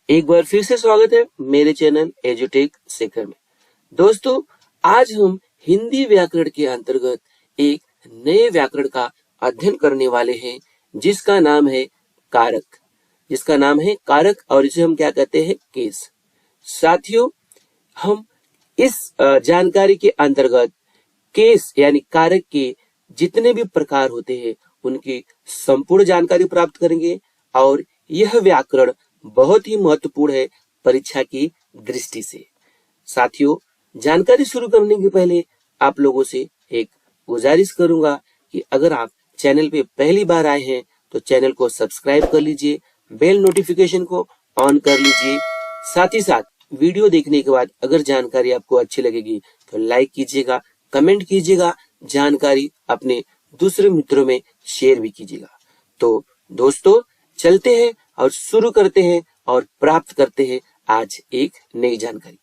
एक बार फिर से स्वागत है मेरे चैनल एजुटेक शेखर में। दोस्तों, आज हम हिंदी व्याकरण के अंतर्गत एक नए व्याकरण का अध्ययन करने वाले हैं जिसका नाम है कारक और इसे हम क्या कहते हैं, केस। साथियों, हम इस जानकारी के अंतर्गत केस यानी कारक के जितने भी प्रकार होते हैं उनकी संपूर्ण जानकारी प्राप्त करेंगे और यह व्याकरण बहुत ही महत्वपूर्ण है परीक्षा की दृष्टि से। साथियों, जानकारी शुरू करने के पहले आप लोगों से एक गुजारिश करूंगा कि अगर आप चैनल पे पहली बार आए हैं तो चैनल को सब्सक्राइब कर लीजिए, बेल नोटिफिकेशन को ऑन कर लीजिए। साथ ही साथ वीडियो देखने के बाद अगर जानकारी आपको अच्छी लगेगी तो लाइक कीजिएगा, कमेंट कीजिएगा, जानकारी अपने दूसरे मित्रों में शेयर भी कीजिएगा। तो दोस्तों, चलते हैं और शुरू करते हैं और प्राप्त करते हैं आज एक नई जानकारी।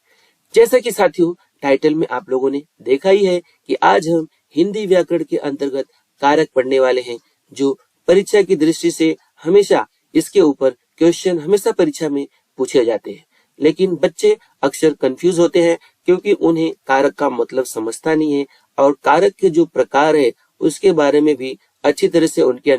जैसा कि साथियों टाइटल में आप लोगों ने देखा ही है कि आज हम हिंदी व्याकरण के अंतर्गत कारक पढ़ने वाले हैं, जो परीक्षा की दृष्टि से हमेशा इसके ऊपर क्वेश्चन हमेशा परीक्षा में पूछे जाते हैं। लेकिन बच्चे अक्सर कंफ्यूज होते हैं क्योंकि उन्हें कारक का मतलब समझता नहीं है और कारक के जो प्रकार है उसके बारे में भी अच्छी तरह से उनके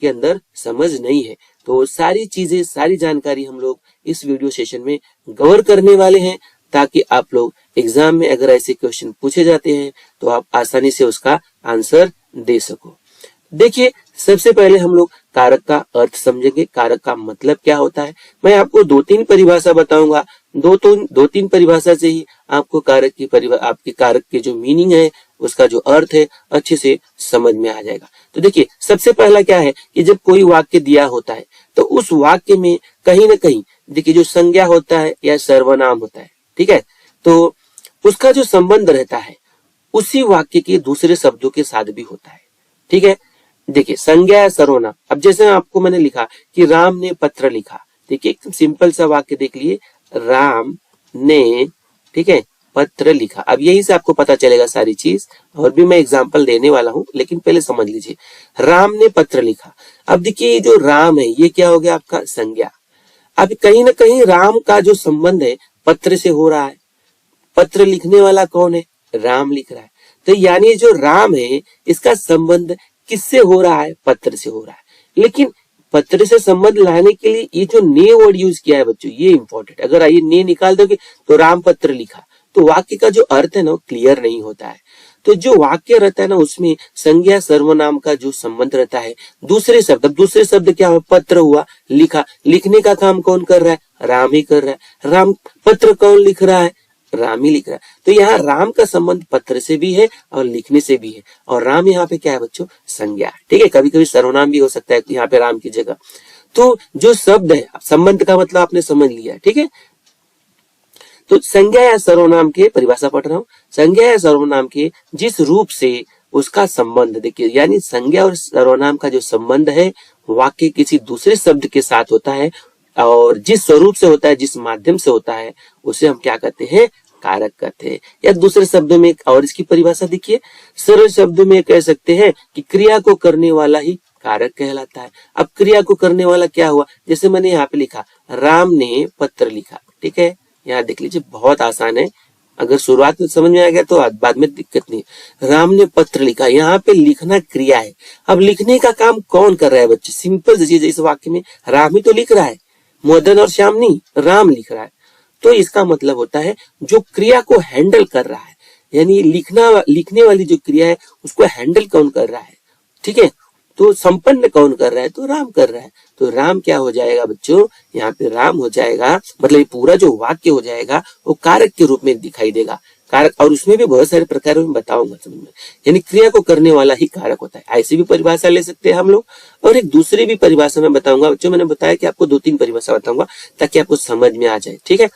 अंदर समझ नहीं है। तो सारी चीजें, सारी जानकारी हम लोग इस वीडियो सेशन में कवर करने वाले हैं ताकि आप लोग एग्जाम में अगर ऐसे क्वेश्चन पूछे जाते हैं तो आप आसानी से उसका आंसर दे सको। देखिए, सबसे पहले हम लोग कारक का अर्थ समझेंगे, कारक का मतलब क्या होता है। मैं आपको दो तीन परिभाषा बताऊंगा, दो तीन परिभाषा से ही आपको आपके कारक की जो मीनिंग है, उसका जो अर्थ है अच्छे से समझ में आ जाएगा। तो देखिए, सबसे पहला क्या है कि जब कोई वाक्य दिया होता है तो उस वाक्य में कहीं ना कहीं देखिए जो संज्ञा होता है या सर्वनाम होता है, ठीक है, तो उसका जो संबंध रहता है उसी वाक्य के दूसरे शब्दों के साथ भी होता है। ठीक है, देखिए संज्ञा या सर्वनाम। अब जैसे आपको मैंने लिखा कि राम ने पत्र लिखा, देखिए एक सिंपल सा वाक्य देख लिए, राम ने, ठीक है, पत्र लिखा। अब यही से आपको पता चलेगा सारी चीज, और भी मैं एग्जांपल देने वाला हूं, लेकिन पहले समझ लीजिए, राम ने पत्र लिखा। अब देखिए जो राम है ये क्या हो गया, आपका संज्ञा। अब कहीं ना कहीं राम का जो संबंध है पत्र से हो रहा है। पत्र लिखने वाला कौन है, राम लिख रहा है। तो यानी जो राम है इसका संबंध किससे हो रहा है, पत्र से हो रहा है। लेकिन पत्र से संबंध लाने के लिए ये जो ने वर्ड यूज किया है बच्चों, ये इंपॉर्टेंट। अगर ये ने निकाल दोगे तो राम पत्र लिखा, तो वाक्य का जो अर्थ है ना वो क्लियर नहीं होता है। तो जो वाक्य रहता है ना उसमें संज्ञा सर्वनाम का जो संबंध रहता है, दूसरे शब्द क्या हुआ, पत्र हुआ, लिखा। लिखने का काम कौन कर रहा है, राम ही कर रहा है। राम पत्र कौन लिख रहा है, राम ही लिख रहा है। तो यहाँ राम का संबंध पत्र से भी है और लिखने से भी है, और राम यहाँ पे क्या है बच्चों, संज्ञा है। ठीक है, कभी कभी सर्वनाम भी हो सकता है यहाँ पे राम की जगह। तो जो शब्द है, संबंध का मतलब आपने समझ लिया, ठीक है। तो संज्ञा या सर्वनाम के, परिभाषा पढ़ रहा हूँ, संज्ञा या सर्वनाम के जिस रूप से उसका संबंध, देखिए यानी संज्ञा और सर्वनाम का जो संबंध है वाक्य किसी दूसरे शब्द के साथ होता है, और जिस स्वरूप से होता है, जिस माध्यम से होता है, उसे हम क्या कहते हैं, कारक कहते हैं। या दूसरे शब्दों में, और इसकी परिभाषा देखिए, सरल शब्दों में कह सकते हैं कि क्रिया को करने वाला ही कारक कहलाता है। अब क्रिया को करने वाला क्या हुआ, जैसे मैंने यहाँ पे लिखा राम ने पत्र लिखा, ठीक है, यहाँ देख लीजिए बहुत आसान है। अगर शुरुआत में समझ में आ गया तो बाद में दिक्कत नहीं। राम ने पत्र लिखा, यहाँ पे लिखना क्रिया है। अब लिखने का काम कौन कर रहा है बच्चे, सिंपल सी चीज, इस वाक्य में राम ही तो लिख रहा है, मदन और श्याम नहीं, राम लिख रहा है। तो इसका मतलब होता है जो क्रिया को हैंडल कर रहा है, यानी लिखने वाली जो क्रिया है उसको हैंडल कौन कर रहा है, ठीक है, तो संपन्न कौन कर रहा है, तो राम कर रहा है। तो राम क्या हो जाएगा बच्चों, यहाँ पे राम हो जाएगा, मतलब ये पूरा जो वाक्य हो जाएगा वो कारक के रूप में दिखाई देगा। कारक, और उसमें भी बहुत सारे प्रकार में बताऊंगा समझ में, यानी क्रिया को करने वाला ही कारक होता है। ऐसी भी परिभाषा ले सकते हैं हम लोग, और एक दूसरी भी परिभाषा में बताऊंगा बच्चों। मैंने बताया कि आपको दो तीन परिभाषा बताऊंगा ताकि आपको समझ में आ जाए, ठीक है।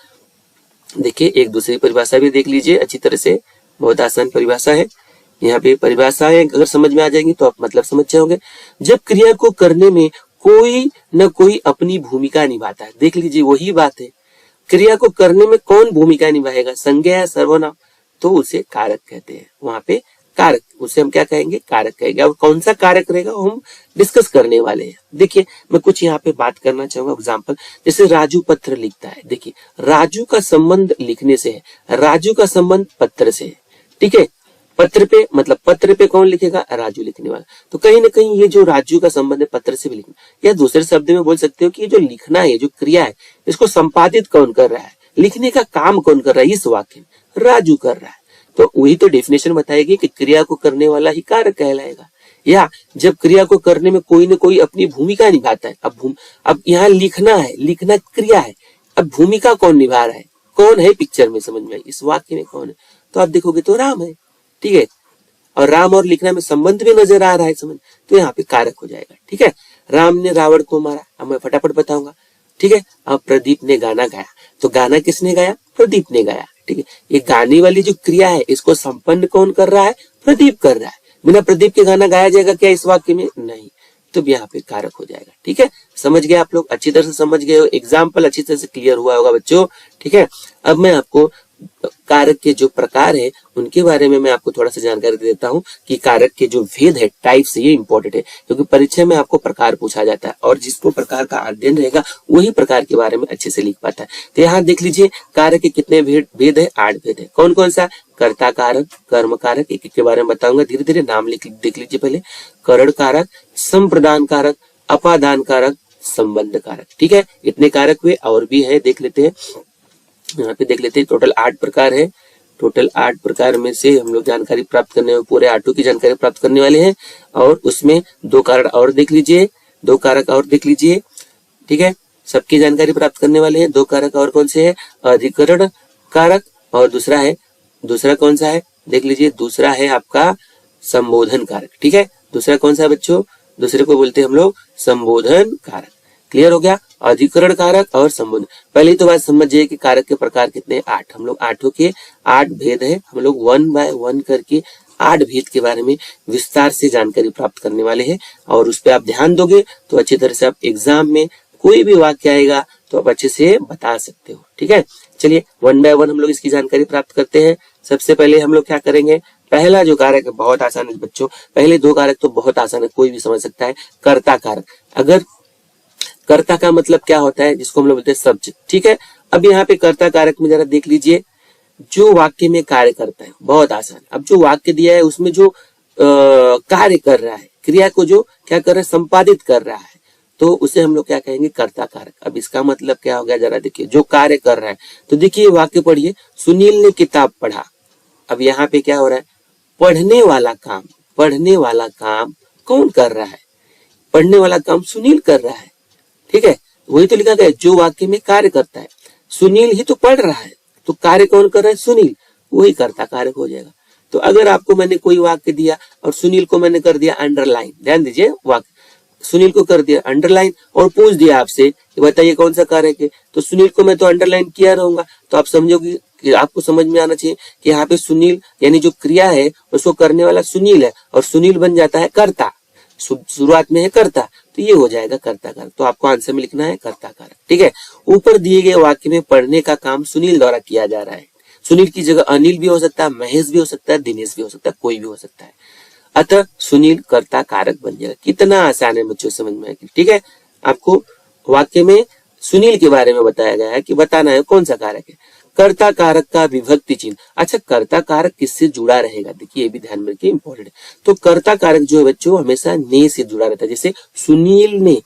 देखिए एक दूसरी परिभाषा भी देख लीजिए अच्छी तरह से, बहुत आसान परिभाषा है। यहाँ पे परिभाषाएं अगर समझ में आ जाएंगी तो आप मतलब समझ जाओगे। जब क्रिया को करने में कोई न कोई अपनी भूमिका निभाता है, देख लीजिए वही बात है, क्रिया को करने में कौन भूमिका निभाएगा, संज्ञा या सर्वनाम, तो उसे कारक कहते हैं। वहां पे कारक, उसे हम क्या कहेंगे, कारक कहेंगे। अब कौन सा कारक रहेगा वो हम डिस्कस करने वाले हैं। देखिए मैं कुछ यहाँ पे बात करना चाहूंगा एग्जाम्पल, जैसे राजू पत्र लिखता है। देखिए राजू का संबंध लिखने से है, राजू का संबंध पत्र से है, ठीक है। पत्र पे मतलब पत्र पे कौन लिखेगा, राजू लिखने वाला। तो कहीं ना कहीं ये जो राजू का संबंध है पत्र से भी लिखना, या दूसरे शब्द में बोल सकते हो कि ये जो लिखना है, जो क्रिया है, इसको संपादित कौन कर रहा है, लिखने का काम कौन कर रहा है, इस वाक्य में राजू कर रहा है। तो वही तो डेफिनेशन बताएगी कि क्रिया को करने वाला ही कारक कहलाएगा। या जब क्रिया को करने में कोई न कोई अपनी भूमिका निभाता है, अब यहाँ लिखना है, लिखना क्रिया है, अब भूमिका कौन निभा रहा है, कौन है पिक्चर में, समझ में आई, इस वाक्य में कौन है, तो आप देखोगे तो राम है, ठीक है। और राम और लिखना में संबंध भी नजर आ रहा है, समझ, तो यहाँ पे कारक हो जाएगा, ठीक है। राम ने रावण को मारा, अब मैं फटाफट बताऊंगा, ठीक है। अब प्रदीप ने गाना गाया, तो गाना किसने गाया, प्रदीप ने गाया, ठीक है। ये गाने वाली जो क्रिया है इसको संपन्न कौन कर रहा है, प्रदीप कर रहा है। बिना प्रदीप के गाना गाया जाएगा क्या इस वाक्य में, नहीं, तो यहाँ पे कारक हो जाएगा, ठीक है। समझ गए आप लोग, अच्छी तरह से समझ गए हो, एग्जाम्पल अच्छी तरह से क्लियर हुआ होगा बच्चों, ठीक है। अब मैं आपको कारक के जो प्रकार है उनके बारे में मैं आपको थोड़ा सा जानकारी दे देता हूं कि कारक के जो भेद है, टाइप्स, ये इंपॉर्टेंट है क्योंकि परीक्षा में आपको प्रकार पूछा जाता है और जिसको प्रकार का अध्ययन रहेगा वही प्रकार के बारे में अच्छे से लिख पाता है। तो यहाँ देख लीजिए कारक के कितने भेद है, 8 भेद है। कौन कौन सा, कर्ता कारक, कर्म कारक, एक एक के बारे में बताऊंगा, धीरे धीरे नाम देख लीजिए पहले। करण कारक, संप्रदान कारक, अपादान कारक, संबंध कारक, ठीक है। इतने कारक हुए, और भी है, देख लेते हैं, यहाँ पे देख लेते हैं। टोटल 8 प्रकार है, टोटल 8 प्रकार में से हम लोग जानकारी प्राप्त करने में पूरे 8 की जानकारी प्राप्त करने वाले हैं। और उसमें 2 कारक और देख लीजिए, 2 कारक और देख लीजिए, ठीक है। सबकी जानकारी प्राप्त करने वाले हैं। 2 कारक और कौन से है, अधिकरण कारक, और दूसरा कौन सा है, देख लीजिए, दूसरा है आपका संबोधन कारक, ठीक है। दूसरा कौन सा है बच्चों, दूसरे को बोलते हैं हम लोग संबोधन कारक। क्लियर हो गया, अधिकरण कारक और संबोधन। पहले तो बात समझिए कि कारक के प्रकार कितने, 8। हम लोग 8 के 8 भेद है, हम लोग 1 बाय 1 करके 8 भेद के बारे में विस्तार से जानकारी प्राप्त करने वाले हैं। और उस पर आप ध्यान दोगे तो अच्छी तरह से आप एग्जाम में कोई भी वाक्य आएगा तो आप अच्छे से बता सकते हो, ठीक है। चलिए 1 बाय 1 हम लोग इसकी जानकारी प्राप्त करते हैं। सबसे पहले हम लोग क्या करेंगे, पहला जो कारक है बहुत आसान है बच्चों, पहले 2 कारक तो बहुत आसान है, कोई भी समझ सकता है। कर्ता कारक, अगर कर्ता का मतलब क्या होता है, जिसको हम लोग बोलते हैं सब्जेक्ट, ठीक है। अब यहाँ पे कर्ता कारक में जरा देख लीजिए, जो वाक्य में कार्य करता है, बहुत आसान। अब जो वाक्य दिया है उसमें जो कार्य कर रहा है, क्रिया को जो क्या कर रहा है, संपादित कर रहा है, तो उसे हम लोग क्या कहेंगे, कर्ता कारक। अब इसका मतलब क्या हो गया, जरा देखिए, जो कार्य कर रहा है, तो देखिए वाक्य पढ़िए, सुनील ने किताब पढ़ा। अब यहाँ पे क्या हो रहा है, पढ़ने वाला काम कौन कर रहा है, पढ़ने वाला काम सुनील कर रहा है, ठीक है। वही तो लिखा गया, जो वाक्य में कार्य करता है, सुनील ही तो पढ़ रहा है, तो कार्य कौन कर रहा है, सुनील, वही कर्ता कारक हो जाएगा। तो अगर आपको मैंने कोई वाक्य दिया और सुनील को मैंने कर दिया अंडरलाइन, ध्यान दीजिए, वाक्य सुनील को कर दिया अंडरलाइन और पूछ दिया आपसे कि बताइए कौन सा कारक है, तो सुनील को मैं तो अंडरलाइन किया रहूंगा, तो आप समझोगे कि आपको समझ में आना चाहिए कि यहाँ पे सुनील यानी जो क्रिया है उसको करने वाला सुनील है और सुनील बन जाता है कर्ता, शुरुआत में है कर्ता, तो ये हो जाएगा कर्ता कारक। तो आपको आंसर में लिखना है कर्ता कारक, ठीक है। ऊपर दिए गए वाक्य में पढ़ने का काम सुनील द्वारा किया जा रहा है, सुनील की जगह अनिल भी हो सकता है, महेश भी हो सकता है, दिनेश भी हो सकता है, कोई भी हो सकता है, अतः सुनील कर्ता कारक बन जाएगा। कितना आसान है बच्चों, समझ में आएगी, ठीक है। आपको वाक्य में सुनील के बारे में बताया गया है कि बताना है कौन सा कारक है। कर्ता कारक का विभक्ति चिन्ह, अच्छा कर्ता कारक किससे जुड़ा रहेगा, देखिए ये भी ध्यान में रखिए, इंपॉर्टेंट है। तो कर्ता कारक जो है बच्चों हमेशा ने से जुड़ा रहता है, जैसे सुनील ने,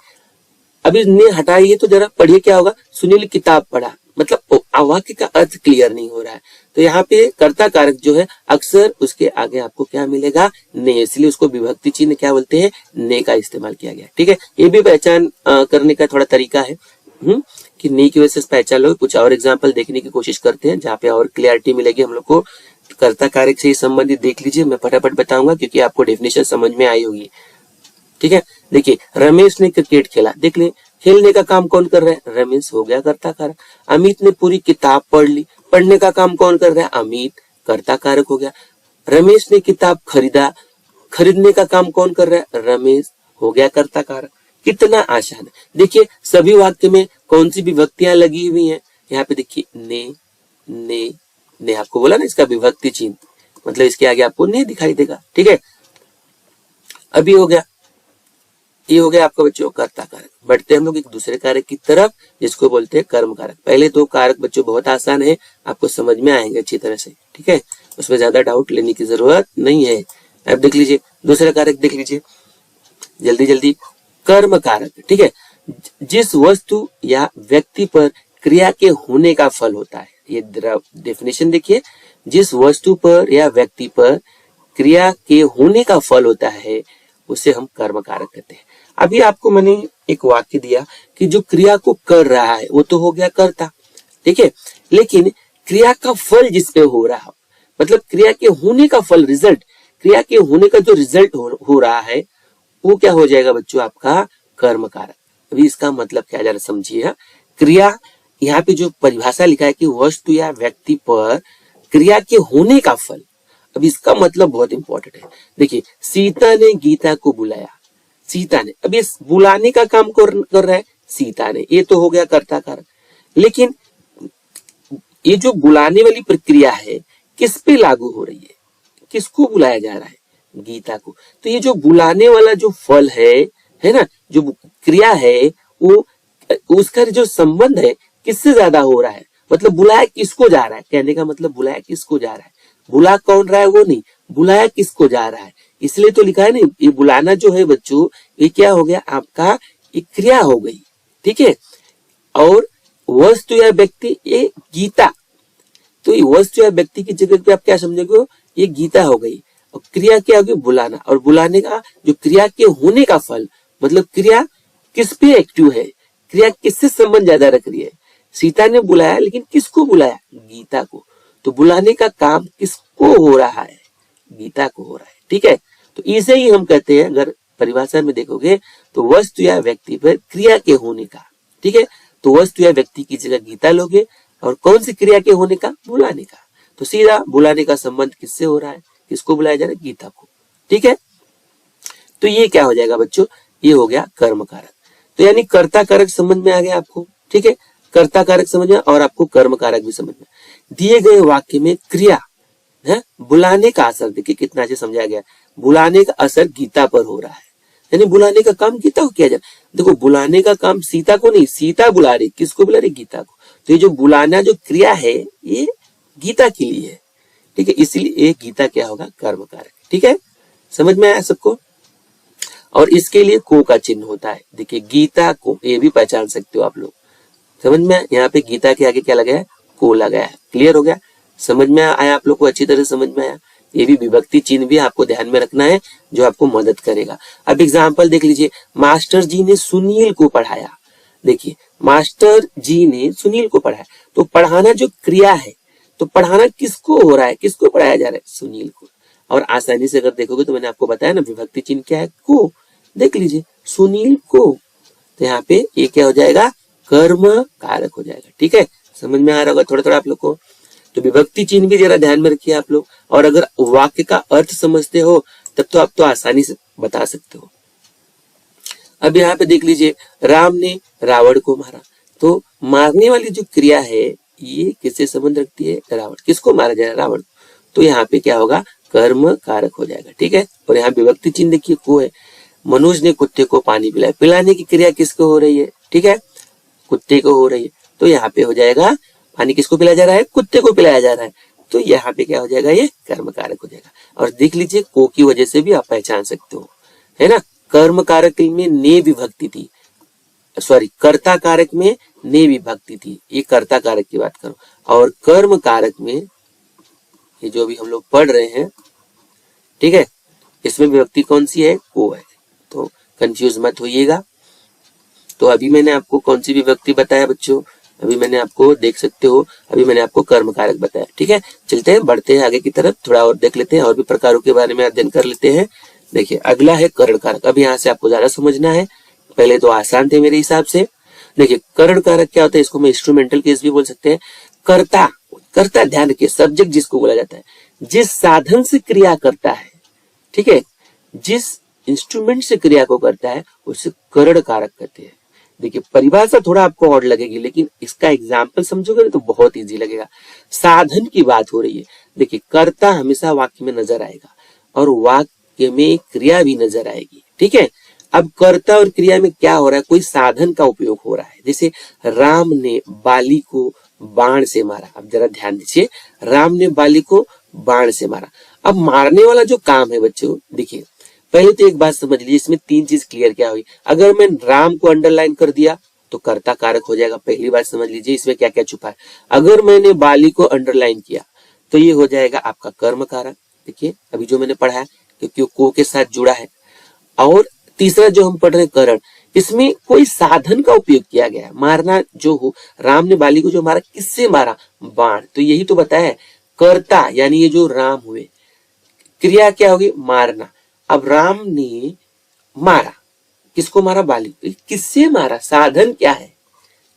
अभी ने हटाइए तो जरा पढ़िए क्या होगा, सुनील किताब पढ़ा, मतलब वाक्य का अर्थ क्लियर नहीं हो रहा है, तो यहाँ पे कर्ता कारक जो है अक्सर उसके आगे आपको क्या मिलेगा, ने, इसलिए उसको विभक्ति चिन्ह क्या बोलते हैं, ने का इस्तेमाल किया गया, ठीक है। ये भी पहचान करने का थोड़ा तरीका है कि ने की वजह से पहचान लो। कुछ और एग्जाम्पल देखने की कोशिश करते हैं जहाँ पे और क्लियरिटी मिलेगी हम लोग को। कर्ता कारक से संबंधित देख लीजिए, मैं फटाफट बताऊंगा क्योंकि आपको डेफिनेशन समझ में आई होगी, ठीक है। देखिए रमेश ने क्रिकेट खेला, देख ले खेलने का काम कौन कर रहा है, रमेश, हो गया कर्ता कारक। अमित ने पूरी किताब पढ़ ली, पढ़ने का काम कौन कर रहा है, अमित, कर्ता कारक हो गया। रमेश ने किताब खरीदा, खरीदने का काम कौन कर रहा है, रमेश, हो गया कर्ता कारक। कितना आसान है, देखिए सभी वाक्य में कौन सी विभक्तियां लगी हुई हैं, यहाँ पे देखिए ने, आपको बोला ना इसका विभक्ति चिन्ह, मतलब इसके आगे आपको नहीं दिखाई देगा। ठीक है, अभी हो गया, ये हो गया आपका बच्चों कर्ता कारक। बढ़ते हम लोग एक दूसरे कारक की तरफ जिसको बोलते हैं कर्म कारक। पहले दो कारक बच्चों बहुत आसान है, आपको समझ में आएंगे अच्छी तरह से। ठीक है, उसमें ज्यादा डाउट लेने की जरूरत नहीं है। अब देख लीजिए दूसरा कारक, देख लीजिए जल्दी जल्दी। कर्म कारक, ठीक है, जिस वस्तु या व्यक्ति पर क्रिया के होने का फल होता है। ये डेफिनेशन देखिए, जिस वस्तु पर या व्यक्ति पर क्रिया के होने का फल होता है उसे हम कर्म कारक कहते हैं। अभी आपको मैंने एक वाक्य दिया कि जो क्रिया को कर रहा है वो तो हो गया कर्ता, ठीक है, लेकिन क्रिया का फल जिसपे हो रहा, मतलब क्रिया के होने का फल, रिजल्ट, क्रिया के होने का जो रिजल्ट हो रहा है वो क्या हो जाएगा बच्चों, आपका कर्म कारक। अभी इसका मतलब क्या जरा समझिए। क्रिया, यहाँ पे जो परिभाषा लिखा है कि वस्तु या व्यक्ति पर क्रिया के होने का फल, अब इसका मतलब बहुत इंपॉर्टेंट है। देखिए, सीता ने गीता को बुलाया, सीता ने, अब ये बुलाने का काम कर रहा है सीता ने, ये तो हो गया कर्ता कारक। लेकिन ये जो बुलाने वाली प्रक्रिया है किस पे लागू हो रही है, किसको बुलाया जा रहा है, गीता को। तो ये जो बुलाने वाला जो फल है ना, जो क्रिया है, वो उसका जो संबंध है किससे ज्यादा हो रहा है, मतलब बुलाया किसको जा रहा है, कहने का मतलब बुलाया किसको जा रहा है, बुला कौन रहा है वो नहीं, बुलाया किसको जा रहा है। इसलिए तो लिखा है ना, ये बुलाना जो है बच्चों, ये क्या हो गया आपका, एक क्रिया हो गई। ठीक है, और वस्तु या व्यक्ति, ये गीता, तो ये वस्तु या व्यक्ति की जगह पे आप क्या समझोगे, ये गीता हो गई। और क्रिया क्या होगी, बुलाना, और बुलाने का जो क्रिया के होने का फल, मतलब क्रिया किस पे एक्टिव है, क्रिया किससे संबंध ज्यादा रख रही है। सीता ने बुलाया, लेकिन किसको बुलाया, गीता को। तो बुलाने का काम किसको हो रहा है, गीता को हो रहा है। ठीक है, तो इसे ही हम कहते हैं, अगर परिभाषा में देखोगे तो वस्तु या व्यक्ति पर क्रिया के होने का। ठीक है, तो वस्तु या व्यक्ति की जगह गीता लोगे, और कौन सी क्रिया के होने का, बुलाने का। तो सीधा बुलाने का संबंध किससे हो रहा है, किसको बुलाया जा रहा है, गीता को। ठीक है, तो ये क्या हो जाएगा बच्चों, ये हो गया कर्म कारक। तो यानी कर्ता कारक समझ में आ गया आपको। ठीक है, कर्ता कारक समझ में, और आपको कर्म कारक भी समझ में। दिए गए वाक्य में क्रिया है, बुलाने का असर, देखिए कितना अच्छे समझाया गया, बुलाने का असर गीता पर हो रहा है, यानी बुलाने का काम गीता को किया जा रहा है। देखो, बुलाने का काम सीता को नहीं, सीता बुला रही, किसको बुला रही, गीता को। तो ये जो बुलाना जो क्रिया है ये गीता के लिए है। ठीक है, इसलिए ये गीता क्या होगा, कर्म कारक। ठीक है, समझ में आया सबको। और इसके लिए को का चिन्ह होता है, देखिए गीता को, ये भी पहचान सकते हो आप लोग। समझ में, यहाँ पे गीता के आगे क्या लगा है, को लगाया है। क्लियर हो गया, समझ में आया आप लोग को, अच्छी तरह समझ में आया। ये भी विभक्ति चिन्ह भी आपको ध्यान में रखना है, जो आपको मदद करेगा। अब एग्जाम्पल देख लीजिए, मास्टर जी ने सुनील को पढ़ाया। देखिए, मास्टर जी ने सुनील को पढ़ाया, तो पढ़ाना जो क्रिया है, तो पढ़ाना किसको हो रहा है, किसको पढ़ाया जा रहा है, सुनील को। और आसानी से अगर देखोगे तो मैंने आपको बताया ना, विभक्ति चिन्ह क्या है, को। देख लीजिए, सुनील को, तो यहाँ पे ये क्या हो जाएगा, कर्म कारक हो जाएगा। ठीक है, समझ में आ रहा होगा थोड़ा थोड़ा आप लोग को। तो विभक्ति चिन्ह भी जरा ध्यान में रखिए आप लोग, और अगर वाक्य का अर्थ समझते हो तब तो आप तो आसानी से बता सकते हो। अब यहाँ पे देख लीजिए, राम ने रावण को मारा, तो मारने वाली जो क्रिया है ये किससे संबंध रखती है, रावण, किसको मारा जाए, रावण। तो यहाँ पे क्या होगा, कर्म कारक हो जाएगा। ठीक है, और यहाँ विभक्ति चिन्ह देखिए, को है। मनुज ने कुत्ते को पानी पिलाया, पिलाने की क्रिया किसको हो रही है, ठीक है, कुत्ते को हो रही है। तो यहाँ पे हो जाएगा, पानी किसको पिलाया जा रहा है, कुत्ते को पिलाया जा रहा है, तो यहाँ पे क्या हो जाएगा, ये कर्म कारक हो जाएगा। और देख लीजिए, को की वजह से भी आप पहचान सकते हो, है ना। कर्म कारक में ने विभक्ति थी, सॉरी, कर्ता कारक में ने विभक्ति थी, ये कर्ता कारक की बात करो। और कर्म कारक में ये जो भी हम लोग पढ़ रहे हैं, ठीक है, इसमें विभक्ति कौन सी है, को है। तो कंफ्यूज मत होइएगा। तो अभी मैंने आपको कौन सी विभक्ति बताया बच्चों, अभी मैंने आपको, देख सकते हो, अभी मैंने आपको कर्म कारक बताया। ठीक है, चलते हैं, बढ़ते हैं आगे की तरफ, थोड़ा और देख लेते हैं, और भी प्रकारों के बारे में अध्ययन कर लेते हैं। देखिए, अगला है करण कारक। अब यहाँ से आपको ज्यादा समझना है, पहले तो आसान थे मेरे हिसाब से। देखिए, करण कारक क्या होता है, इसको मैं इंस्ट्रूमेंटल केस भी बोल सकते हैं। कर्ता, कर्ता ध्यान रखिए, सब्जेक्ट जिसको बोला जाता है, जिस साधन से क्रिया करता है, ठीक है, जिस इंस्ट्रूमेंट से क्रिया को करता है, उसे करण कारक कहते हैं। देखिए परिभाषा थोड़ा आपको और लगेगी, लेकिन इसका एग्जाम्पल समझोगे ना तो बहुत इजी लगेगा। साधन की बात हो रही है। देखिए कर्ता हमेशा वाक्य में नजर आएगा और वाक्य में क्रिया भी नजर आएगी, ठीक है। अब कर्ता और क्रिया में क्या हो रहा है, कोई साधन का उपयोग हो रहा है। जैसे राम ने बाली को बाण से मारा। अब जरा ध्यान दीजिए, राम ने बाली को बाण से मारा। अब मारने वाला जो काम है बच्चों, देखिए पहले तो एक बात समझ लीजिए, इसमें तीन चीज क्लियर क्या हुई। अगर मैं राम को अंडरलाइन कर दिया तो कर्ता कारक हो जाएगा। पहली बात समझ लीजिए इसमें क्या क्या छुपा है। अगर मैंने बाली को अंडरलाइन किया तो ये हो जाएगा आपका कर्म कारक। देखिए अभी जो मैंने पढ़ा है, क्योंकि को के साथ जुड़ा है। और तीसरा जो हम पढ़ रहे हैं करण, इसमें कोई साधन का उपयोग किया गया है। मारना जो हो, राम ने बाली को जो मारा, किससे मारा, बाण। तो यही तो बताया है, कर्ता यानी ये जो राम हुए, क्रिया क्या होगी, मारना। अब राम ने मारा, किसको मारा, बाली को। किससे मारा, साधन क्या है,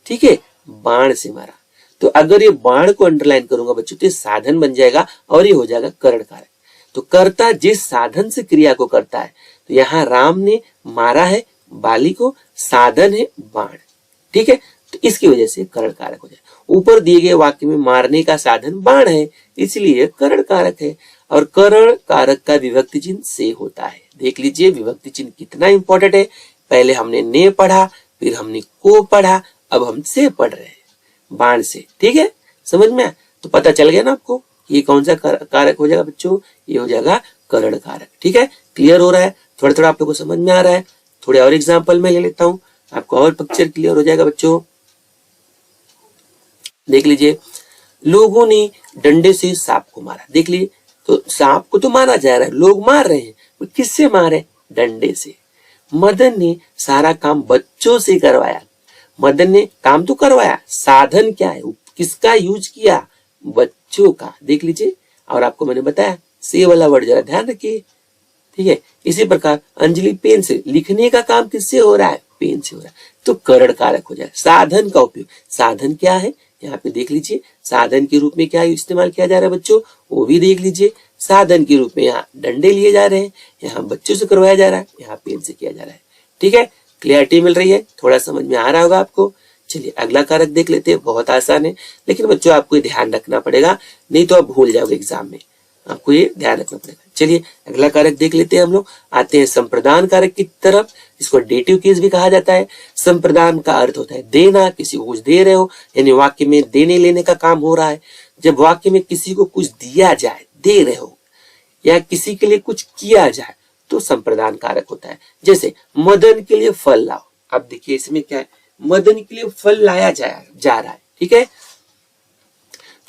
ठीक है, बाण से मारा। तो अगर ये बाण को अंडरलाइन करूंगा बच्चों तो ये साधन बन जाएगा और ये हो जाएगा करण कारक। तो कर्ता जिस साधन से क्रिया को करता है, तो यहाँ राम ने मारा है बाली को, साधन है बाण, ठीक है। तो इसकी वजह से करण कारक हो जाए। ऊपर दिए गए वाक्य में मारने का साधन बाण है, इसलिए करण कारक है। और करण कारक का विभक्ति चिन्ह से होता है। देख लीजिए विभक्ति चिन्ह कितना इंपॉर्टेंट है। पहले हमने ने पढ़ा, फिर हमने को पढ़ा, अब हम से पढ़ रहे हैं, बाण से, ठीक है। समझ में तो पता चल गया ना आपको, ये कौन सा कारक हो जाएगा बच्चों, ये हो जाएगा करण कारक, ठीक है। क्लियर हो रहा है, थोड़ा थोड़ा आप लोगों को समझ में आ रहा है। थोड़े और एग्जाम्पल में ले लेता हूं, आपको और पिक्चर क्लियर हो जाएगा बच्चों। देख लीजिए, लोगों ने डंडे से सांप को मारा। देख लीजिए, तो सांप को तो मारा जा रहा है, लोग मार रहे हैं, किससे मारे, डंडे से। मदन ने सारा काम बच्चों से करवाया। मदन ने काम तो करवाया, साधन क्या है, किसका यूज किया, बच्चों का। देख लीजिए, और आपको मैंने बताया से वाला वर्ड जरा ध्यान रखिए, ठीक है। इसी प्रकार अंजलि पेन से, लिखने का काम किससे हो रहा है, पेन से हो रहा है, तो करण कारक हो जाए। साधन का उपयोग, साधन क्या है, यहाँ पे देख लीजिए, साधन के रूप में क्या इस्तेमाल किया जा रहा है बच्चों, वो भी देख लीजिए। साधन के रूप में यहाँ डंडे लिए जा रहे हैं, यहाँ बच्चों से करवाया जा रहा है, यहाँ पेन से किया जा रहा है, ठीक है। क्लियरिटी मिल रही है, थोड़ा समझ में आ रहा होगा आपको। चलिए अगला कारक देख लेते हैं, बहुत आसान है, लेकिन बच्चों आपको ये ध्यान रखना पड़ेगा, नहीं तो आप भूल जाओगे एग्जाम में, आपको ये ध्यान रखना पड़ेगा। चलिए अगला कारक देख लेते हैं हम लोग, आते हैं संप्रदान कारक की तरफ। इसको डेटिव केस भी कहा जाता है। संप्रदान का अर्थ होता है देना, किसी को कुछ दे रहे हो, यानी वाक्य में देने लेने का काम हो रहा है। जब वाक्य में किसी को कुछ दिया जाए, दे रहे हो, या किसी के लिए कुछ किया जाए, तो संप्रदान कारक होता है। जैसे मदन के लिए फल लाओ। अब देखिए इसमें क्या है, मदन के लिए फल लाया जा रहा है, ठीक है।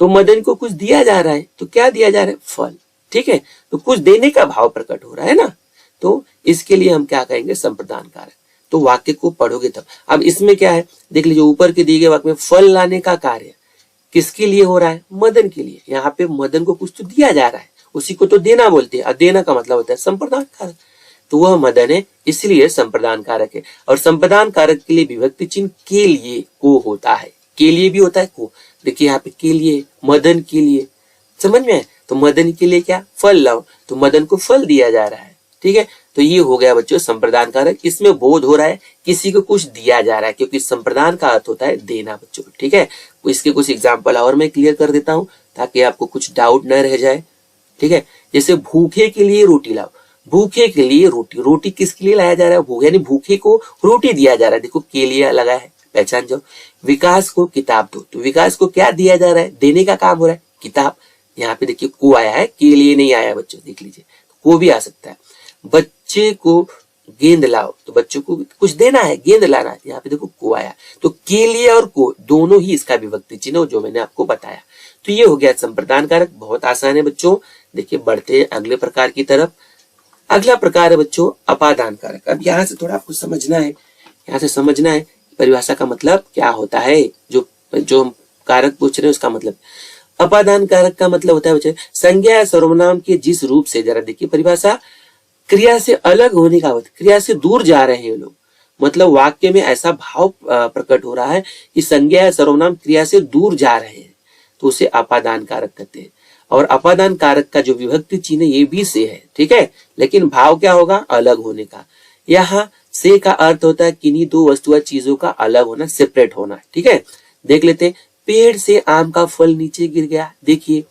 तो मदन को कुछ दिया जा रहा है, तो क्या दिया जा रहा है, फल, ठीक है। तो कुछ देने का भाव प्रकट हो रहा है ना, तो इसके लिए हम क्या कहेंगे, संप्रदान कारक। तो वाक्य को पढ़ोगे तब। अब इसमें क्या है, देख लीजिए, ऊपर के दिए गए वाक्य में फल लाने का कार्य किसके लिए हो रहा है, मदन के लिए। यहाँ पे मदन को कुछ तो दिया जा रहा है, उसी को तो देना बोलते हैं, और देना का मतलब होता है संप्रदान कारक। तो वह मदन है, इसलिए संप्रदान कारक है। और संप्रदान कारक के लिए विभक्ति चिन्ह के लिए को होता है, के लिए भी होता है को। देखिए यहाँ पे के लिए, मदन के लिए, समझ में है। तो मदन के लिए क्या, फल लाओ, तो मदन को फल दिया जा रहा है, ठीक है। तो ये हो गया बच्चों संप्रदान कारक। इसमें बोध हो रहा है किसी को कुछ दिया जा रहा है, क्योंकि संप्रदान का अर्थ होता है देना बच्चों, ठीक है। इसके कुछ एग्जाम्पल और मैं क्लियर कर देता हूँ ताकि आपको कुछ डाउट न रह जाए, ठीक है। जैसे भूखे के लिए रोटी लाओ। भूखे के लिए रोटी, रोटी किसके लिए लाया जा रहा है, भूखे, यानी भूखे को रोटी दिया जा रहा है। देखो के लिए लगा है, पहचान जाओ। विकास को किताब दो, तो विकास को क्या दिया जा रहा है, देने का काम हो रहा है, किताब। यहाँ पे देखिए को आया है, के लिए नहीं आया बच्चों, देख लीजिए, को भी आ सकता है। बच्चे को गेंद लाओ, तो बच्चों को कुछ देना है, गेंद लाना है, यहाँ पे देखो को आया। तो के लिए और को दोनों ही इसका विभक्ति चिन्ह जो मैंने आपको बताया। तो ये हो गया संप्रदान कारक, बहुत आसान है बच्चों। देखिए बढ़ते हैं अगले प्रकार की तरफ। अगला प्रकार है बच्चों अपादान कारक। अब यहाँ से थोड़ा आपको समझना है, यहाँ से समझना है परिभाषा का मतलब क्या होता है, जो हम कारक पूछ रहे हैं उसका मतलब। अपादान कारक का मतलब होता है बच्चे संज्ञा या सर्वनाम के जिस रूप से, जरा देखिए परिभाषा, क्रिया से अलग होने का, क्रिया से दूर जा रहे हैं लोग, मतलब वाक्य में ऐसा भाव प्रकट हो रहा है कि संज्ञा या सर्वनाम क्रिया से दूर जा रहे हैं, तो उसे अपादान कारक कहते हैं। और अपादान कारक का जो विभक्ति चिन्ह है ये भी से है, ठीक है, लेकिन भाव क्या होगा, अलग होने का। यहाँ से का अर्थ होता है किन्हीं दो वस्तुओं चीजों का अलग होना, सेपरेट होना। ठीक है, देख लेते हैं। पेड़ से आम का फल नीचे गिर गया। देखिए,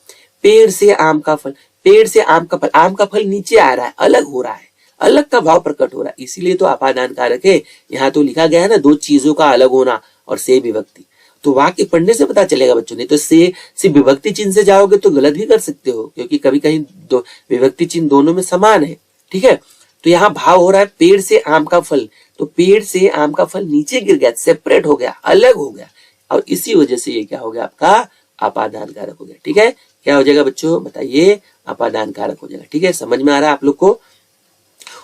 पेड़ से आम का फल, पेड़ से आम का फल नीचे आ रहा है, अलग हो रहा है, अलग का भाव प्रकट हो रहा है, इसीलिए तो अपादान कारक है। यहाँ तो लिखा गया है ना, दो चीजों का अलग होना और से विभक्ति। तो वाक्य पढ़ने से पता चलेगा बच्चों। नहीं तो से विभक्ति चिन्ह से जाओगे तो गलत भी कर सकते हो, क्योंकि कभी कहीं दो विभक्ति चिन्ह दोनों में समान है। ठीक है, तो यहाँ भाव हो रहा है पेड़ से आम का फल, तो पेड़ से आम का फल नीचे गिर गया, सेपरेट हो गया, अलग हो गया, और इसी वजह से ये क्या हो गया, आपका अपादान कारक हो गया। ठीक है, क्या हो जाएगा बच्चों, बताइए, अपादान कारक हो जाएगा। ठीक है, समझ में आ रहा है आप लोग को।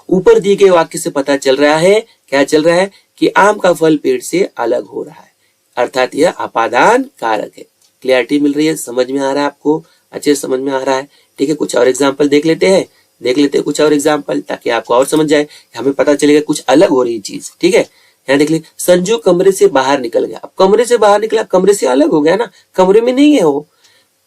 ऊपर दिए गए वाक्य से पता चल रहा है, क्या चल रहा है, कि आम का फल पेड़ से अलग हो रहा है, अर्थात यह अपादान कारक है। क्लियरिटी मिल रही है, समझ में आ रहा है आपको, अच्छे समझ में आ रहा है। ठीक है, कुछ और एग्जाम्पल देख लेते हैं कुछ और एग्जाम्पल, ताकि आपको और समझ जाए, हमें पता चलेगा कुछ अलग हो रही चीज। ठीक है, यहाँ देख ले, संजू कमरे से बाहर निकल गया। अब कमरे से बाहर निकला, कमरे से अलग हो गया ना, कमरे में नहीं है वो।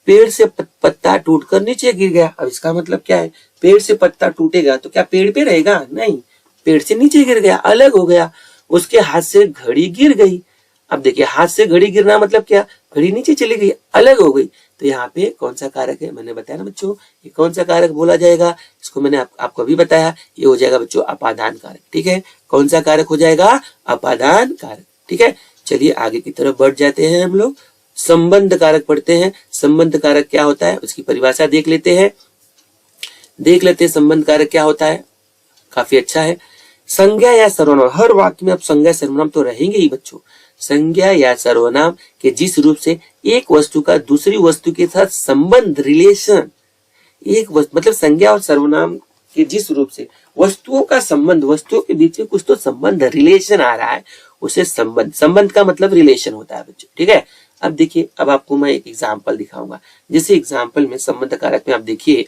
पेड़ से पत्ता टूटकर नीचे गिर गया। अब इसका मतलब क्या है, पेड़ से पत्ता टूटेगा तो क्या पेड़ पे रहेगा, नहीं, पेड़ से नीचे गिर गया, अलग हो गया। उसके हाथ से घड़ी गिर गई। अब देखिए, हाथ से घड़ी गिरना मतलब क्या, घड़ी नीचे चली गई, अलग हो गई। तो यहाँ पे कौन सा कारक है, मैंने बताया ना बच्चों, ये कौन सा कारक बोला जाएगा, इसको मैंने आपको अभी बताया, ये हो जाएगा बच्चों अपादान कारक। ठीक है, कौन सा कारक हो जाएगा, अपादान कारक। ठीक है, चलिए आगे की तरफ बढ़ जाते हैं हम लोग, संबंध कारक पढ़ते हैं। संबंध कारक क्या होता है, उसकी परिभाषा देख लेते हैं। संबंध कारक क्या होता है, काफी अच्छा है। संज्ञा या सर्वनाम, हर वाक्य में अब संज्ञा सर्वनाम तो रहेंगे ही बच्चों। संज्ञा या सर्वनाम के जिस रूप से एक वस्तु का दूसरी वस्तु के साथ संबंध, रिलेशन, एक वस्तु मतलब संज्ञा और सर्वनाम के जिस रूप से वस्तुओं का संबंध, वस्तुओं के बीच में कुछ तो संबंध, रिलेशन आ रहा है, उसे संबंध, संबंध का मतलब रिलेशन होता है बच्चों। ठीक है, अब देखिए, अब आपको मैं एक एग्जाम्पल दिखाऊंगा। जैसे एग्जाम्पल में संबंध कारक में आप देखिए,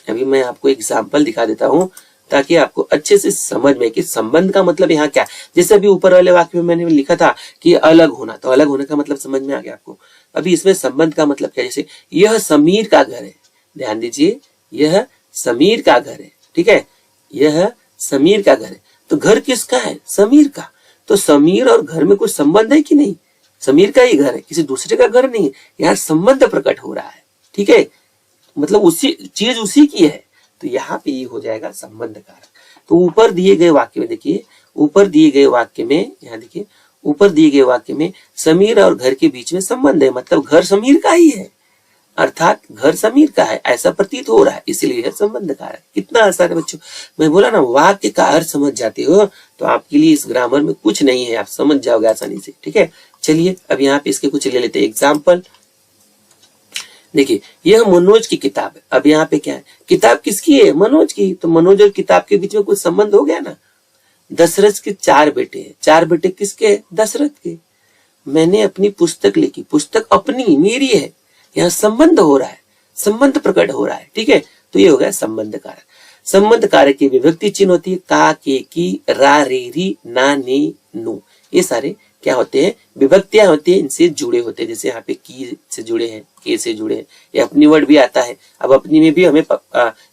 अभी मैं आपको एग्जाम्पल दिखा देता हूँ ताकि आपको अच्छे से समझ में कि संबंध का मतलब यहाँ क्या। जैसे अभी ऊपर वाले वाक्य में मैंने लिखा था कि अलग होना, तो अलग होने का मतलब समझ में आ गया आपको। अभी इसमें संबंध का मतलब क्या, जैसे यह समीर का घर है, ध्यान दीजिए, यह समीर का घर है। ठीक है, यह समीर का घर है, तो घर किसका है, समीर का। तो समीर और घर में कुछ संबंध है कि नहीं, समीर का ही घर है, किसी दूसरे का घर नहीं है, यहाँ संबंध प्रकट हो रहा है। ठीक है, मतलब उसी चीज उसी की है, तो यहाँ पे ये हो जाएगा संबंध कारक। तो ऊपर दिए गए वाक्य में देखिए, ऊपर दिए गए वाक्य में, यहाँ देखिए, ऊपर दिए गए वाक्य में समीर और घर के बीच में संबंध है, मतलब घर समीर का ही है, अर्थात घर समीर का है, ऐसा प्रतीत हो रहा है, इसलिए है संबंध कारक। कितना आसान है बच्चों, मैं बोला ना, वाक्य का अर्थ समझ जाते हो तो आपके लिए इस ग्रामर में कुछ नहीं है, आप समझ जाओगे आसानी से। ठीक है, चलिए अब यहाँ पे इसके कुछ ले लेते हैं एग्जाम्पल। देखिए, यह मनोज की किताब है। अब यहाँ पे क्या है, किताब किसकी है, मनोज की, तो मनोज और किताब के बीच में कुछ संबंध हो गया ना। दशरथ के 4 बेटे हैं, 4 बेटे किसके, दशरथ के। मैंने अपनी पुस्तक लिखी, पुस्तक अपनी, मेरी है, यहाँ संबंध हो रहा है, संबंध प्रकट हो रहा है। ठीक है, तो ये हो गया संबंध कारक। संबंध कारक की विभक्ति चिन्ह होती है का, के, की, रा, रे, री, ना, ने, नु, ये सारे क्या होते हैं, विभक्तियां होती है, इनसे जुड़े होते हैं। जैसे यहाँ पे की से जुड़े हैं, के से जुड़े हैं, ये अपनी वर्ड भी आता है। अब अपनी में भी हमें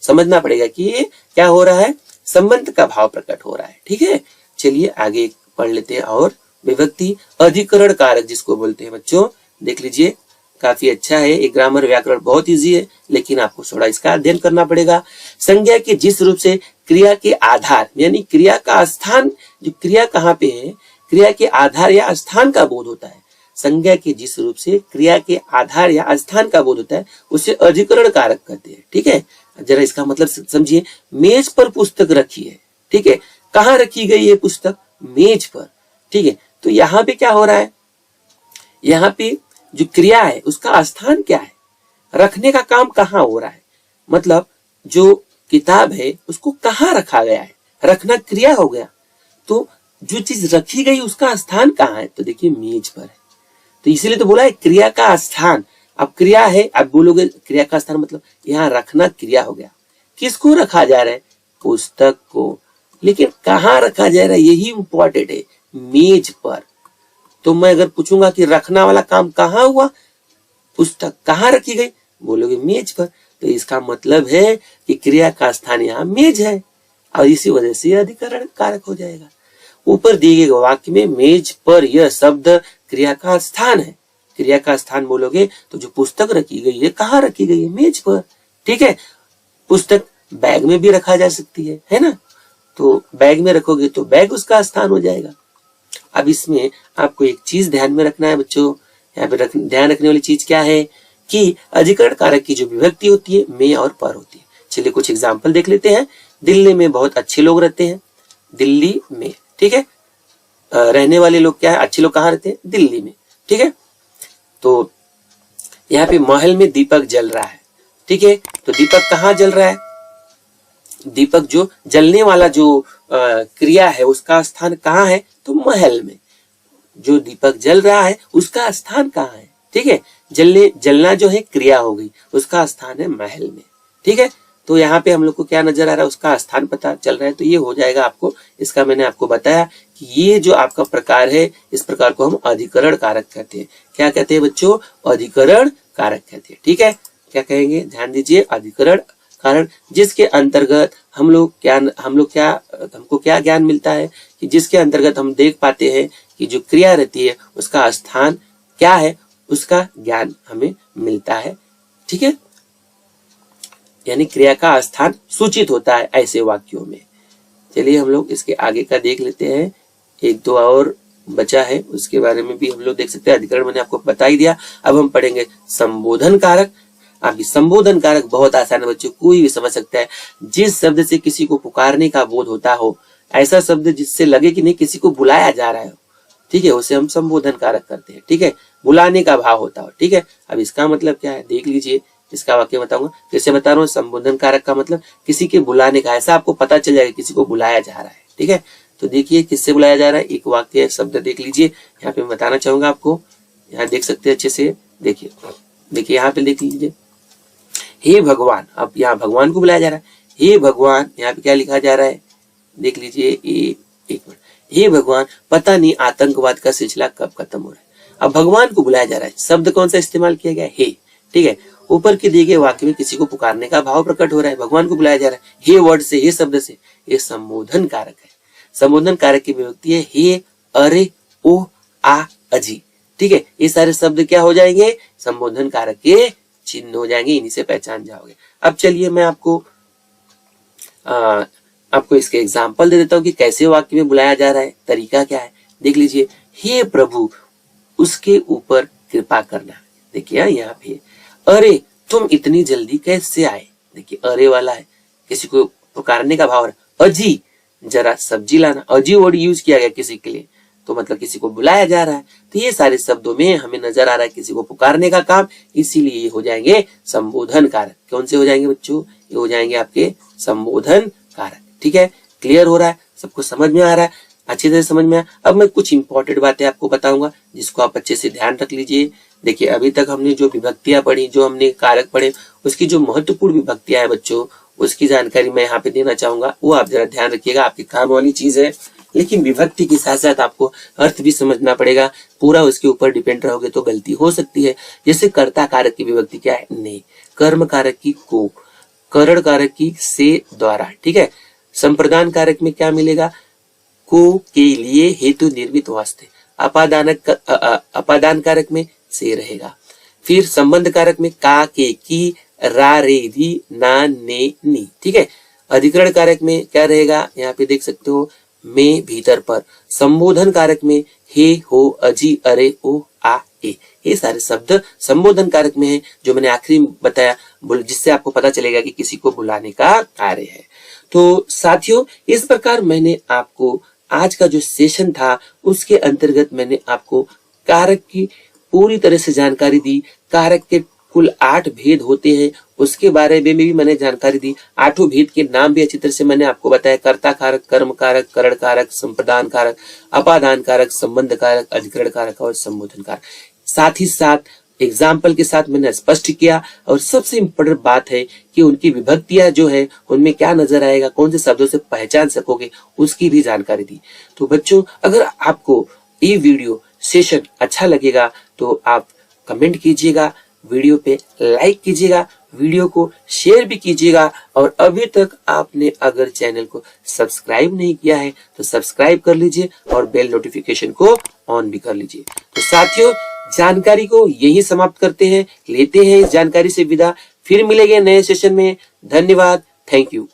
समझना पड़ेगा कि ये क्या हो रहा है, संबंध का भाव प्रकट हो रहा है। ठीक है, चलिए आगे पढ़ लेते हैं। और विभक्ति अधिकरण कारक जिसको बोलते हैं बच्चों, देख लीजिए, काफी अच्छा है, एक ग्रामर व्याकरण बहुत इजी है, लेकिन आपको थोड़ा इसका अध्ययन करना पड़ेगा। संज्ञा के जिस रूप से क्रिया के आधार, यानी क्रिया का स्थान, जो क्रिया कहाँ पे है, क्रिया के आधार या स्थान का बोध होता है। संज्ञा के जिस रूप से क्रिया के आधार या स्थान का बोध होता है, उसे अधिकरण कारक कहते हैं। ठीक है, जरा इसका मतलब समझिए। मेज पर पुस्तक रखी है, ठीक है, कहाँ रखी गई है पुस्तक, मेज पर। ठीक है, तो यहाँ पे क्या हो रहा है, यहाँ पे जो क्रिया है उसका स्थान क्या है, रखने का काम कहाँ हो रहा है, मतलब जो किताब है उसको कहाँ रखा गया है, रखना क्रिया हो गया, तो जो चीज रखी गई उसका स्थान कहाँ है, तो देखिए मेज पर है। तो इसीलिए तो बोला है क्रिया का स्थान। अब क्रिया है, अब बोलोगे क्रिया का स्थान मतलब यहाँ रखना क्रिया हो गया, किसको रखा जा रहा है, पुस्तक को, लेकिन कहाँ रखा जा रहा है यही इंपॉर्टेंट है, मेज पर। तो मैं अगर पूछूंगा कि रखना वाला काम कहाँ हुआ, पुस्तक कहाँ रखी गई, बोलोगे मेज पर, तो इसका मतलब है कि क्रिया का स्थान यहाँ मेज है। और इसी वजह से यह अधिकरण कारक हो जाएगा। ऊपर दिए गए वाक्य में मेज पर यह शब्द क्रिया का स्थान है। क्रिया का स्थान बोलोगे तो जो पुस्तक रखी गई है कहाँ रखी गई है? मेज पर। ठीक है, पुस्तक बैग में भी रखा जा सकती है ना? तो बैग में रखोगे तो बैग उसका स्थान हो जाएगा। अब इसमें आपको एक चीज ध्यान में रखना है बच्चों, यहाँ पे ध्यान रखने वाली चीज क्या है कि अधिकरण कारक की जो विभक्ति होती है में और पर होती है। चलिए कुछ एग्जाम्पल देख लेते हैं। दिल्ली में बहुत अच्छे लोग रहते हैं। दिल्ली में, ठीक है, रहने वाले लोग क्या है? अच्छे लोग कहाँ रहते हैं? दिल्ली में। ठीक है, तो यहाँ पे महल में दीपक जल रहा है। ठीक है, तो दीपक कहाँ जल रहा है? दीपक जो जलने वाला जो क्रिया है उसका स्थान कहाँ है? तो महल में। जो दीपक जल रहा है उसका स्थान कहाँ है? ठीक है, जलना जो है क्रिया हो गई, उसका स्थान है महल में। ठीक है, तो यहाँ पे हम लोग को क्या नजर आ रहा है? उसका स्थान पता चल रहा है, तो ये हो जाएगा आपको। इसका मैंने आपको बताया कि ये जो आपका प्रकार है, इस प्रकार को हम अधिकरण कारक कहते हैं। क्या कहते हैं बच्चों? अधिकरण कारक कहते हैं। ठीक है, क्या कहेंगे? ध्यान दीजिए, अधिकरण कारण जिसके अंतर्गत हमको क्या ज्ञान मिलता है कि जिसके अंतर्गत हम देख पाते हैं कि जो क्रिया रहती है उसका स्थान क्या है, उसका ज्ञान हमें मिलता है। ठीक है, यानी क्रिया का स्थान सूचित होता है ऐसे वाक्यों में। चलिए हम लोग इसके आगे का देख लेते हैं। एक दो और बचा है, उसके बारे में भी हम लोग देख सकते हैं। अधिकरण मैंने आपको बता ही दिया। अब हम पढ़ेंगे संबोधन कारक। अभी संबोधन कारक बहुत आसान है बच्चों, कोई भी समझ सकता है। जिस शब्द से किसी को पुकारने का बोध होता हो, ऐसा शब्द जिससे लगे कि नहीं किसी को बुलाया जा रहा है, ठीक है, उसे हम संबोधन कारक करते हैं। ठीक है, बुलाने का भाव होता हो। ठीक है, अब इसका मतलब क्या है देख लीजिए। इसका वाक्य बताऊंगा, फिर से बता रहा हूँ। संबोधन कारक का मतलब किसी के बुलाने का, ऐसा आपको पता चल जाएगा किसी को बुलाया जा रहा है। ठीक है, तो देखिए किससे बुलाया जा रहा है। एक वाक्य शब्द देख लीजिए, यहाँ पे मैं बताना चाहूंगा आपको। यहाँ देख सकते हैं अच्छे से, देखिए देखिए यहाँ पे देख लीजिए, हे भगवान। अब यहाँ भगवान को बुलाया जा रहा है। हे भगवान, यहाँ पे क्या लिखा जा रहा है देख लीजिए। एक मिनट, हे भगवान, पता नहीं आतंकवाद का सिलसिला कब खत्म हो रहा है। अब भगवान को बुलाया जा रहा है, शब्द कौन सा इस्तेमाल किया गया? हे। ठीक है, ऊपर के दिए गए वाक्य में किसी को पुकारने का भाव प्रकट हो रहा है, भगवान को बुलाया जा रहा है हे वर्ड से, हे शब्द से। ये संबोधन कारक है। संबोधन कारक की विभक्ति है हे, अरे, ओ, आ, अजी। ठीक है, ये सारे शब्द क्या हो जाएंगे? संबोधन कारक के चिन्ह हो जाएंगे, इन्हीं से पहचान जाओगे। अब चलिए मैं आपको इसके एग्जाम्पल दे देता हूँ कि कैसे वाक्य में बुलाया जा रहा है, तरीका क्या है। देख लीजिए, हे प्रभु, उसके ऊपर कृपा करना। देखिए यहाँ पे, अरे तुम इतनी जल्दी कैसे आए। देखिए अरे वाला है, किसी को पुकारने का भाव है। अजी, जरा सब्जी लाना। अजी वर्ड यूज किया गया किसी के लिए, तो मतलब किसी को बुलाया जा रहा है। तो ये सारे शब्दों में हमें नजर आ रहा है किसी को पुकारने का काम, इसीलिए ये हो जाएंगे संबोधन कारक। कौन से हो जाएंगे बच्चों? ये हो जाएंगे आपके संबोधन कारक। ठीक है, क्लियर हो रहा है? सबको समझ में आ रहा है? अच्छी तरह समझ में आया? अब मैं कुछ इंपॉर्टेंट बातें आपको बताऊंगा जिसको आप अच्छे से ध्यान रख लीजिए। देखिए अभी तक हमने जो विभक्तियां पढ़ी, जो हमने कारक पढ़े, उसकी जो महत्वपूर्ण विभक्तियां हैं बच्चों, उसकी जानकारी मैं यहाँ पे देना चाहूंगा। वो आप जरा ध्यान रखिएगा, आपके काम वाली चीज है। लेकिन विभक्ति के साथ साथ आपको अर्थ भी समझना पड़ेगा। पूरा उसके ऊपर डिपेंड रहोगे तो गलती हो सकती है। जैसे कर्ता कारक की विभक्ति क्या है? ने। कर्म कारक की को। करण कारक की से, द्वारा। ठीक है, संप्रदान कारक में क्या मिलेगा? को, के लिए, हेतु, निर्मित, वास्ते। अपादान कारक में से रहेगा। फिर संबंध कारक में का, के, की, रा, रे, री, ना, ने, नी। ठीक है, अधिकरण कारक में क्या रहेगा? यहाँ पे देख सकते हो, में, भीतर, पर। संबोधन कारक में हे, हो, अजी, अरे, ओ, आ, ए। ये सारे शब्द संबोधन कारक में है, जो मैंने आखिरी बताया, जिससे आपको पता चलेगा कि किसी को बुलाने का कार्य है। तो साथियों, इस प्रकार मैंने आपको आज का जो सेशन था उसके अंतर्गत मैंने आपको कारक की पूरी तरह से जानकारी दी। कारक के कुल 8 भेद होते हैं, उसके बारे में भी मैंने जानकारी दी। 8 भेद के नाम भी अच्छी तरह से मैंने आपको बताया। कर्ता कारक, कर्म कारक, करण कारक, संप्रदान कारक, अपादान कारक, संबंध कारक, अधिकरण कारक और संबोधन कारक। साथ ही साथ एग्जाम्पल के साथ मैंने स्पष्ट किया। और सबसे इम्पोर्टेंट बात है कि उनकी विभक्तियां जो है उनमें क्या नजर आएगा, कौन से शब्दों से पहचान सकोगे, उसकी भी जानकारी दी। तो बच्चों, अगर आपको ये वीडियो सेशन अच्छा लगेगा तो आप कमेंट कीजिएगा, वीडियो पे लाइक कीजिएगा वीडियो को शेयर भी कीजिएगा। और अभी तक आपने अगर चैनल को सब्सक्राइब नहीं किया है तो सब्सक्राइब कर लीजिए और बेल नोटिफिकेशन को ऑन भी कर लीजिए। तो साथियों, जानकारी को यही समाप्त करते हैं, लेते हैं इस जानकारी से विदा। फिर मिलेंगे नए सेशन में। धन्यवाद। Thank you.